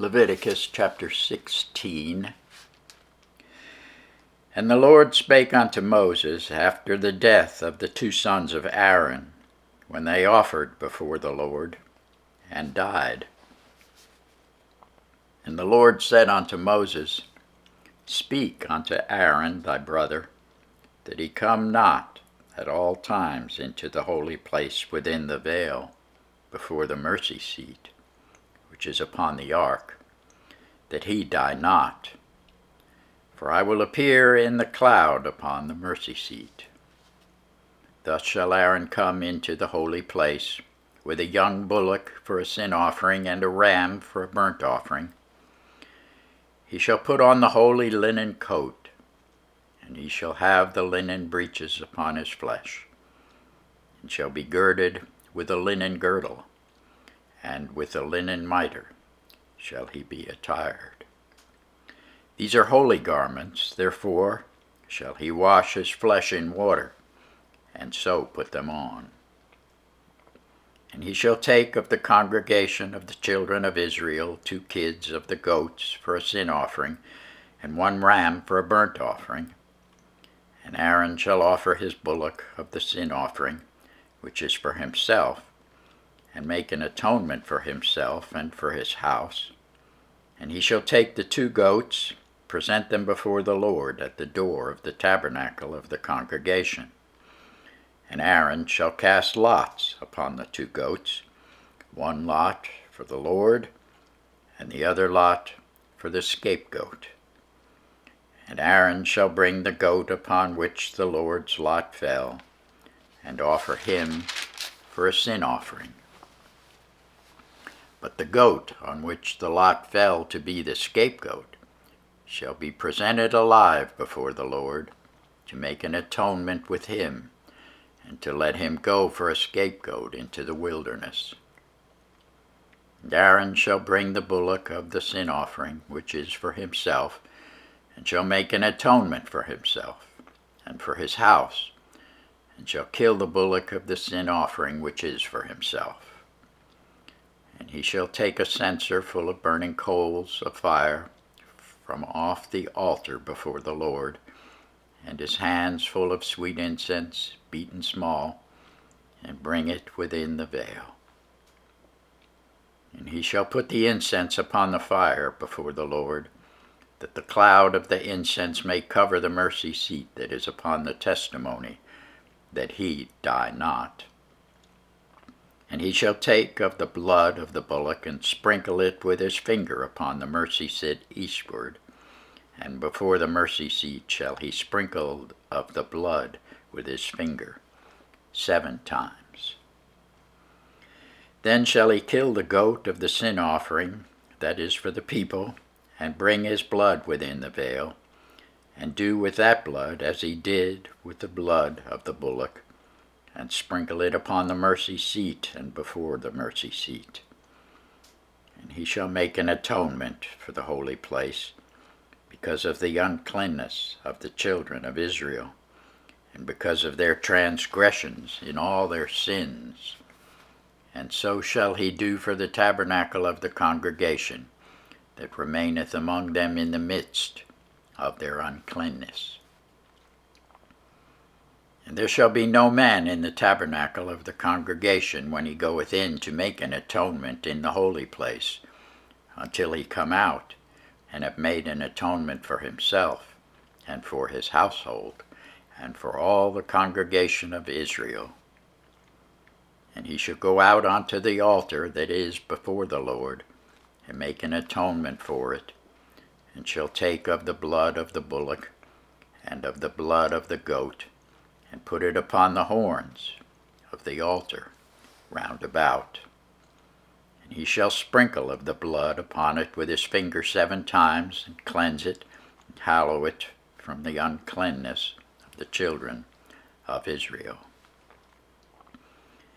Leviticus chapter 16. And the Lord spake unto Moses after the death of the two sons of Aaron, when they offered before the Lord, and died. And the Lord said unto Moses, Speak unto Aaron thy brother, that he come not at all times into the holy place within the veil, before the mercy seat, which is upon the ark, that he die not. For I will appear in the cloud upon the mercy seat. Thus shall Aaron come into the holy place, with a young bullock for a sin offering, and a ram for a burnt offering. He shall put on the holy linen coat, and he shall have the linen breeches upon his flesh, and shall be girded with a linen girdle, and with a linen mitre shall he be attired. These are holy garments, therefore shall he wash his flesh in water, and so put them on. And he shall take of the congregation of the children of Israel 2 kids of the goats for a sin offering, and 1 ram for a burnt offering. And Aaron shall offer his bullock of the sin offering, which is for himself, and make an atonement for himself and for his house. And he shall take the 2 goats, present them before the Lord at the door of the tabernacle of the congregation. And Aaron shall cast lots upon the 2 goats, 1 lot for the Lord, and the other lot for the scapegoat. And Aaron shall bring the goat upon which the Lord's lot fell, and offer him for a sin offering. But the goat on which the lot fell to be the scapegoat shall be presented alive before the Lord, to make an atonement with him, and to let him go for a scapegoat into the wilderness. And Aaron shall bring the bullock of the sin offering, which is for himself, and shall make an atonement for himself and for his house, and shall kill the bullock of the sin offering, which is for himself. And he shall take a censer full of burning coals of fire from off the altar before the Lord, and his hands full of sweet incense, beaten small, and bring it within the veil. And he shall put the incense upon the fire before the Lord, that the cloud of the incense may cover the mercy seat that is upon the testimony, that he die not. And he shall take of the blood of the bullock, and sprinkle it with his finger upon the mercy seat eastward, and before the mercy seat shall he sprinkle of the blood with his finger 7 times. Then shall he kill the goat of the sin offering, that is for the people, and bring his blood within the veil, and do with that blood as he did with the blood of the bullock, and sprinkle it upon the mercy seat and before the mercy seat. And he shall make an atonement for the holy place, because of the uncleanness of the children of Israel, and because of their transgressions in all their sins. And so shall he do for the tabernacle of the congregation, that remaineth among them in the midst of their uncleanness. And there shall be no man in the tabernacle of the congregation when he goeth in to make an atonement in the holy place, until he come out, and have made an atonement for himself, and for his household, and for all the congregation of Israel. And he shall go out unto the altar that is before the Lord, and make an atonement for it, and shall take of the blood of the bullock, and of the blood of the goat, and put it upon the horns of the altar round about. And he shall sprinkle of the blood upon it with his finger 7 times, and cleanse it, and hallow it from the uncleanness of the children of Israel.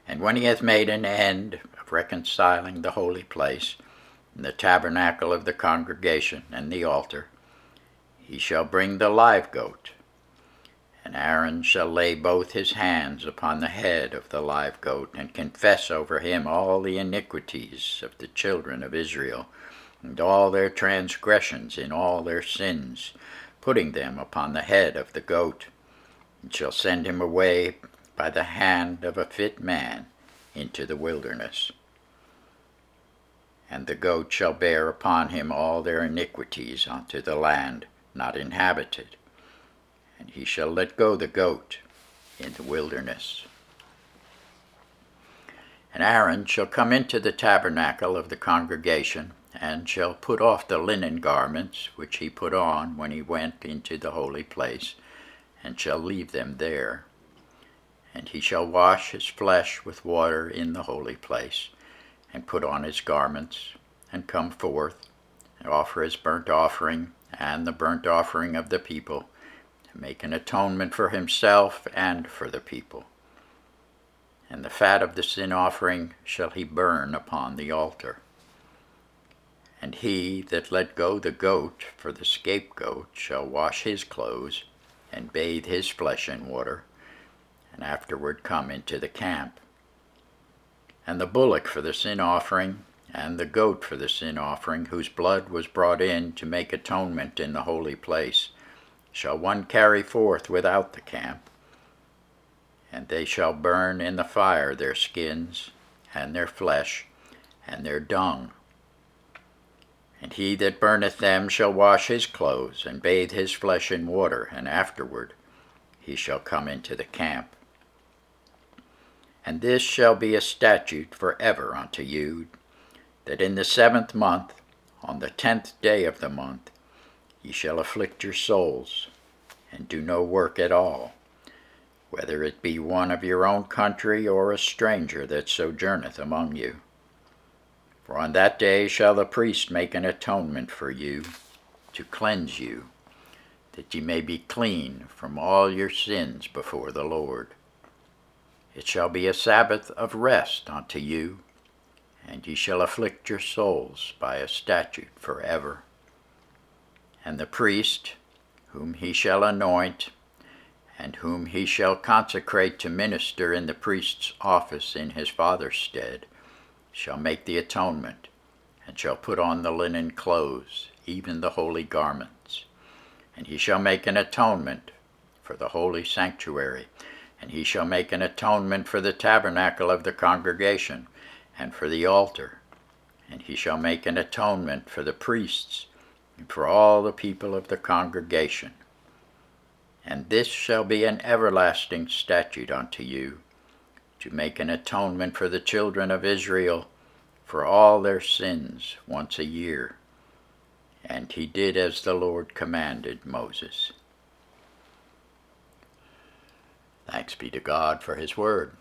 And when he hath made an end of reconciling the holy place, and the tabernacle of the congregation, and the altar, he shall bring the live goat, and Aaron shall lay both his hands upon the head of the live goat, and confess over him all the iniquities of the children of Israel, and all their transgressions in all their sins, putting them upon the head of the goat, and shall send him away by the hand of a fit man into the wilderness. And the goat shall bear upon him all their iniquities unto the land not inhabited, and he shall let go the goat in the wilderness. And Aaron shall come into the tabernacle of the congregation, and shall put off the linen garments which he put on when he went into the holy place, and shall leave them there. And he shall wash his flesh with water in the holy place, and put on his garments, and come forth, and offer his burnt offering and the burnt offering of the people, to make an atonement for himself and for the people. And the fat of the sin offering shall he burn upon the altar. And he that let go the goat for the scapegoat shall wash his clothes, and bathe his flesh in water, and afterward come into the camp. And the bullock for the sin offering, and the goat for the sin offering, whose blood was brought in to make atonement in the holy place, shall one carry forth without the camp. And they shall burn in the fire their skins, and their flesh, and their dung. And he that burneth them shall wash his clothes, and bathe his flesh in water, and afterward he shall come into the camp. And this shall be a statute forever unto you, that in the 7th month, on the 10th day of the month, ye shall afflict your souls, and do no work at all, whether it be one of your own country or a stranger that sojourneth among you. For on that day shall the priest make an atonement for you, to cleanse you, that ye may be clean from all your sins before the Lord. It shall be a Sabbath of rest unto you, and ye shall afflict your souls by a statute forever. And the priest, whom he shall anoint, and whom he shall consecrate to minister in the priest's office in his father's stead, shall make the atonement, and shall put on the linen clothes, even the holy garments. And he shall make an atonement for the holy sanctuary, and he shall make an atonement for the tabernacle of the congregation, and for the altar. And he shall make an atonement for the priests, and for all the people of the congregation. And this shall be an everlasting statute unto you, to make an atonement for the children of Israel for all their sins once a year. And he did as the Lord commanded Moses. Thanks be to God for his word.